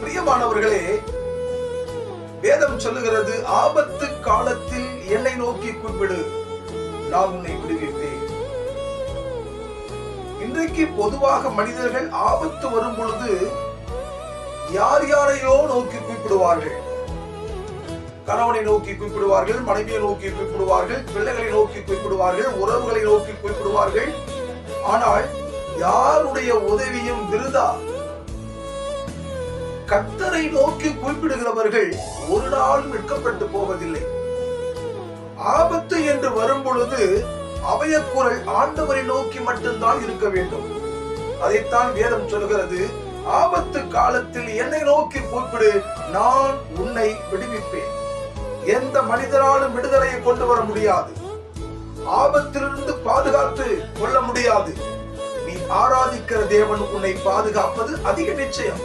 பிரியமானவர்களே, வேதம் சொல்லுகிறது, ஆபத்து காலத்தில் என்னை நோக்கி கூப்பிடு, நான் உன்னை விடுவிப்பேன். இன்றைக்கு பொதுவாக மனிதர்கள் ஆபத்து வரும் பொழுது யார் யாரையோ நோக்கி கூப்பிடுவார்கள். கணவனை நோக்கி கூப்பிடுவார்கள், மனைவியை நோக்கி கூப்பிடுவார்கள், பிள்ளைகளை நோக்கி கூப்பிடுவார்கள், உறவுகளை நோக்கி கூப்பிடுவார்கள். ஆனால் யாருடைய உதவியும் விருதா. கர்த்தரை நோக்கி குறிப்பிடுகிறவர்கள் ஒரு நாள் மீட்கப்பட்டு போவதில்லை. ஆபத்து என்று வரும் பொழுது அபயக்குரல் ஆண்டவரை நோக்கி மட்டும்தான் இருக்க வேண்டும். அதைத்தான் வேதம் சொல்கிறது, ஆபத்து காலத்தில் என்னை நோக்கி கூப்பிடு, நான் உன்னை விடுவிப்பேன். எந்த மனிதனாலும் விடுதலையை கொண்டு வர முடியாது. ஆபத்திலிருந்து பாதுகாத்து கொள்ள முடியாது. நீ ஆராதிக்கிற தேவன் உன்னை பாதுகாப்பது அதிக நிச்சயம்.